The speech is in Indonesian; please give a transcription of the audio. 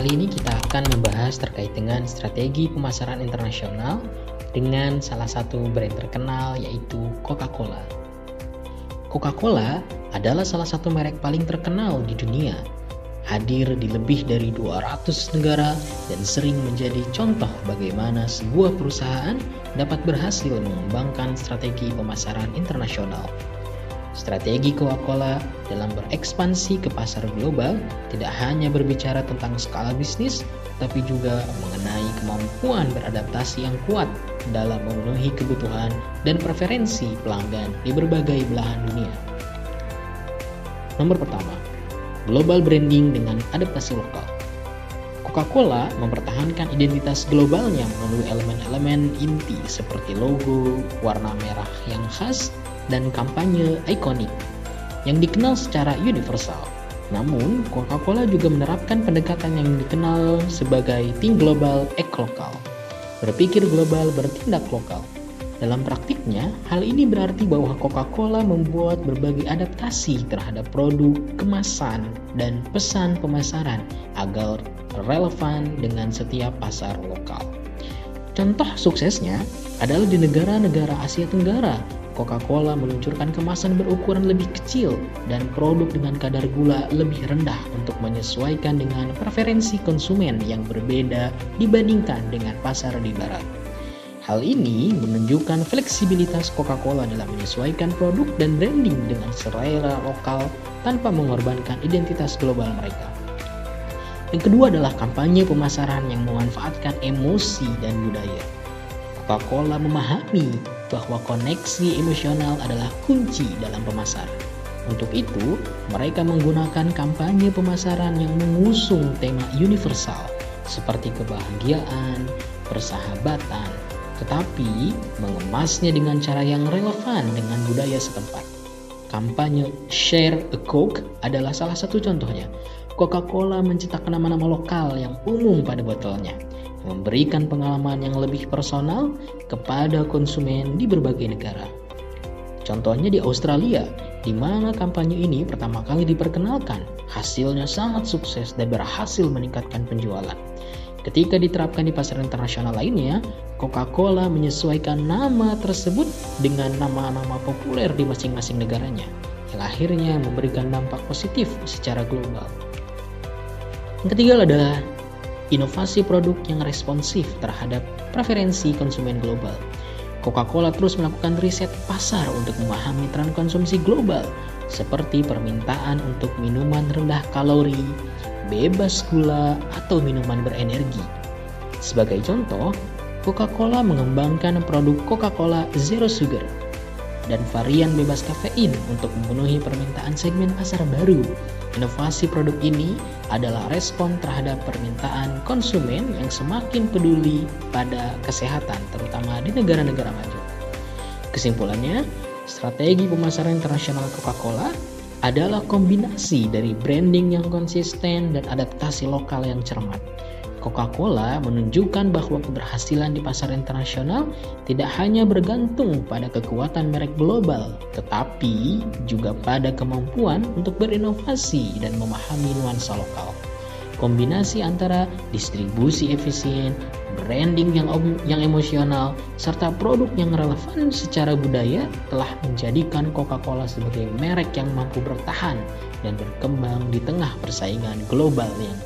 Kali ini kita akan membahas terkait dengan strategi pemasaran internasional dengan salah satu brand terkenal yaitu Coca-Cola. Coca-Cola adalah salah satu merek paling terkenal di dunia, hadir di lebih dari 200 negara dan sering menjadi contoh bagaimana sebuah perusahaan dapat berhasil mengembangkan strategi pemasaran internasional. Strategi Coca-Cola dalam berekspansi ke pasar global tidak hanya berbicara tentang skala bisnis, tapi juga mengenai kemampuan beradaptasi yang kuat dalam memenuhi kebutuhan dan preferensi pelanggan di berbagai belahan dunia. Nomor pertama, global branding dengan adaptasi lokal. Coca-Cola mempertahankan identitas globalnya melalui elemen-elemen inti seperti logo, warna merah yang khas, dan kampanye ikonik yang dikenal secara universal. Namun, Coca-Cola juga menerapkan pendekatan yang dikenal sebagai think global, act lokal. Berpikir global, bertindak lokal. Dalam praktiknya, hal ini berarti bahwa Coca-Cola membuat berbagai adaptasi terhadap produk, kemasan, dan pesan pemasaran agar relevan dengan setiap pasar lokal. Contoh suksesnya adalah di negara-negara Asia Tenggara. Coca-Cola meluncurkan kemasan berukuran lebih kecil dan produk dengan kadar gula lebih rendah untuk menyesuaikan dengan preferensi konsumen yang berbeda dibandingkan dengan pasar di barat. Hal ini menunjukkan fleksibilitas Coca-Cola dalam menyesuaikan produk dan branding dengan selera lokal tanpa mengorbankan identitas global mereka. Yang kedua adalah kampanye pemasaran yang memanfaatkan emosi dan budaya. Coca-Cola memahami bahwa koneksi emosional adalah kunci dalam pemasaran. Untuk itu, mereka menggunakan kampanye pemasaran yang mengusung tema universal seperti kebahagiaan, persahabatan, tetapi mengemasnya dengan cara yang relevan dengan budaya setempat. Kampanye Share a Coke adalah salah satu contohnya. Coca-Cola mencetak nama-nama lokal yang umum pada botolnya, memberikan pengalaman yang lebih personal kepada konsumen di berbagai negara. Contohnya di Australia, di mana kampanye ini pertama kali diperkenalkan, hasilnya sangat sukses dan berhasil meningkatkan penjualan. Ketika diterapkan di pasar internasional lainnya, Coca-Cola menyesuaikan nama tersebut dengan nama-nama populer di masing-masing negaranya, yang akhirnya memberikan dampak positif secara global. Yang ketiga adalah inovasi produk yang responsif terhadap preferensi konsumen global. Coca-Cola terus melakukan riset pasar untuk memahami tren konsumsi global, seperti permintaan untuk minuman rendah kalori, bebas gula, atau minuman berenergi. Sebagai contoh, Coca-Cola mengembangkan produk Coca-Cola Zero Sugar dan varian bebas kafein untuk memenuhi permintaan segmen pasar baru. Inovasi produk ini adalah respon terhadap permintaan konsumen yang semakin peduli pada kesehatan, terutama di negara-negara maju. Kesimpulannya, strategi pemasaran internasional Coca-Cola adalah kombinasi dari branding yang konsisten dan adaptasi lokal yang cermat. Coca-Cola menunjukkan bahwa keberhasilan di pasar internasional tidak hanya bergantung pada kekuatan merek global, tetapi juga pada kemampuan untuk berinovasi dan memahami nuansa lokal. Kombinasi antara distribusi efisien, branding yang emosional, serta produk yang relevan secara budaya telah menjadikan Coca-Cola sebagai merek yang mampu bertahan dan berkembang di tengah persaingan global yang